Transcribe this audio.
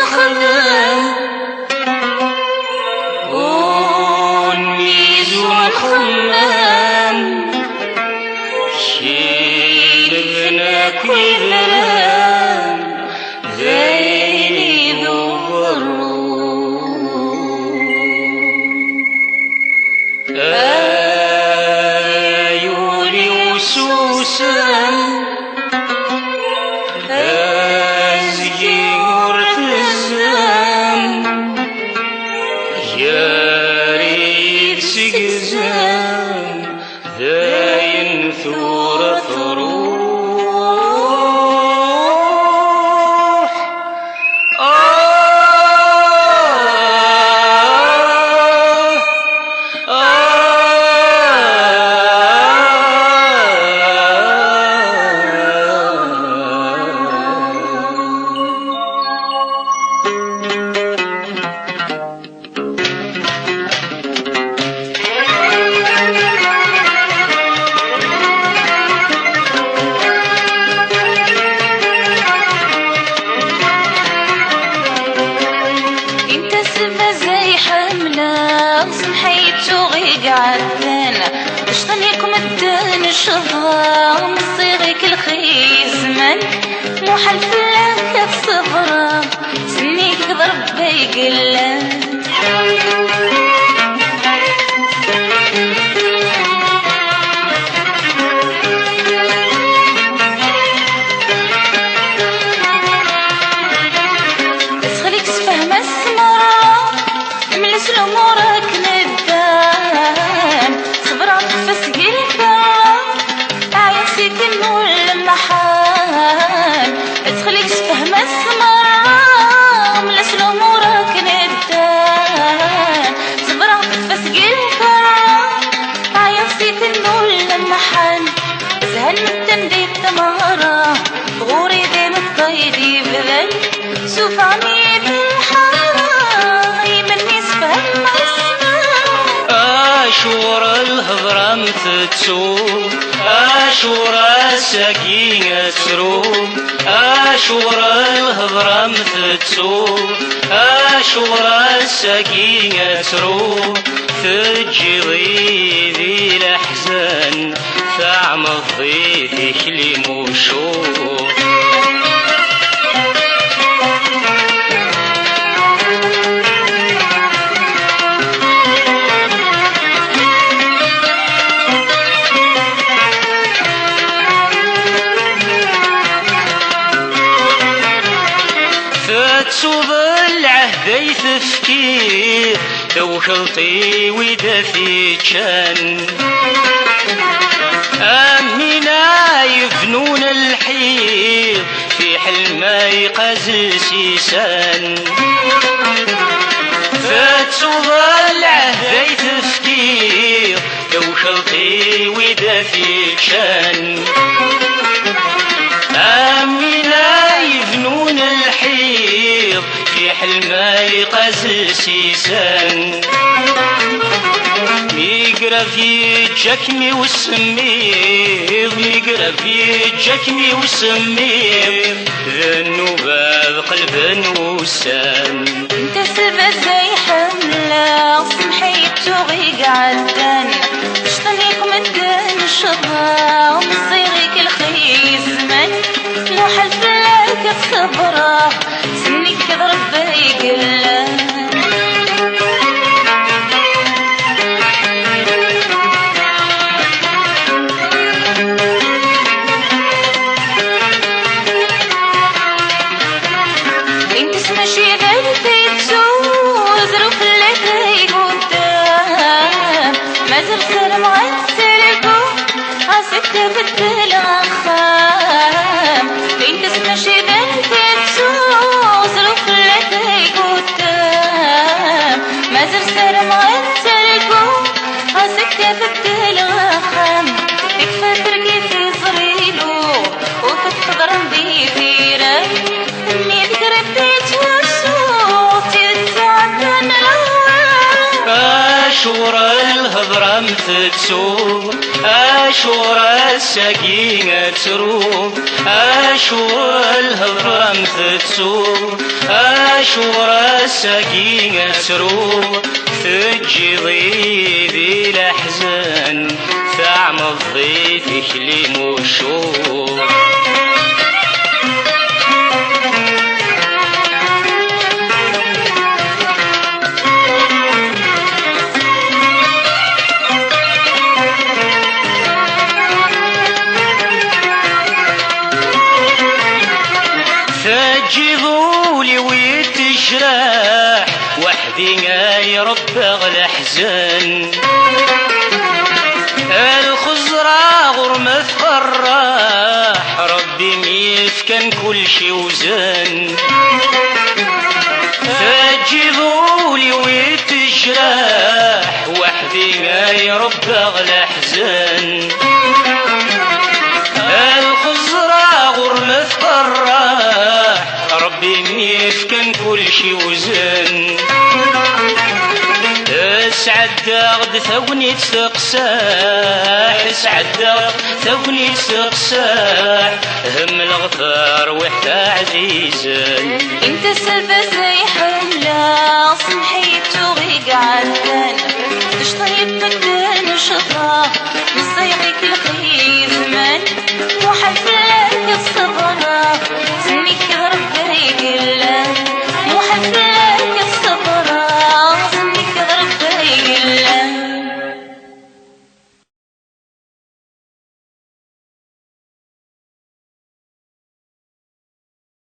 خدام ونميزو الخمام شيلنا كذرام ذايني ذو الروم آيولي وسوسام ذاين ثورة روح عدنا اشطنيكم الدين الشهر مصيغك الخيس من مو حلف لك الصبرة سنيك ضرب بيقلن بس خليك تفهم السمرة ملس الأمورك ندان صبرات فسقي الفرة عيسيك النور المحال بس خليك تفهم السمرة ملس الأمورك ندان صبرات فسقي الفرة عيسيك النور المحال زهن التندي التمارة غوري دين الطيدي بذل سوف عني أشور الهضرة متتسوم أشور السكينة تروم أشور الهضرة متتسوم أشور السكينة تروم تجي ضيذي الأحزان تعمض ضيفك لمشوم تصوب العهد تفكير توخلطي ودفي كان أمنا يفنون الحير في حلم يقز سيسان فتصوب العهد تفكير توخلطي ودفي كان أمنا يفنون الحير في حلم يقز سيسان ميقرب يجكني وسمير ميقرب يجكني وسمير ذنوبة قلب وسام انت سبا زي حملة سمحيت وغيق عدن شطنيكم الدن الشظا ومصيرك الخيس من مو حلف لك الصبرة سنك ضرب بيقلن انت سمشي غلبتو ظروف اللي في قدام ما زال سلم عالسلكو عسك تبدل أخام انت سمشي غلبتو ظروف اللي في قدام ما زال سلم عالسلكو عسك تبدل أخام تكفى ترقي في صريلو وتتضرب بي في راي ميت قربت وصوت يتعدن الأوام أشور الهضرة متتسوم أشور السكينة تروم أشور الهضرة متتسوم شورا ساقي سرو تجي ضيذي الأحزان تعمل ضيفك لي مشور تجيبولي ويتجرح وحدي يا رب اغلى حزن الخزرة غرمة فرح ربي ميسكن كل شي وزن تجيبولي ويتجرح وحدي يا رب اغلى حزن الخزرة غرمة فرح ربي ميسكن كل شي وزن اسعد داغد ثوني تسقساح اسعد داغد ثوني تسقساح هم الغفار وحده عزيزا انت السلبس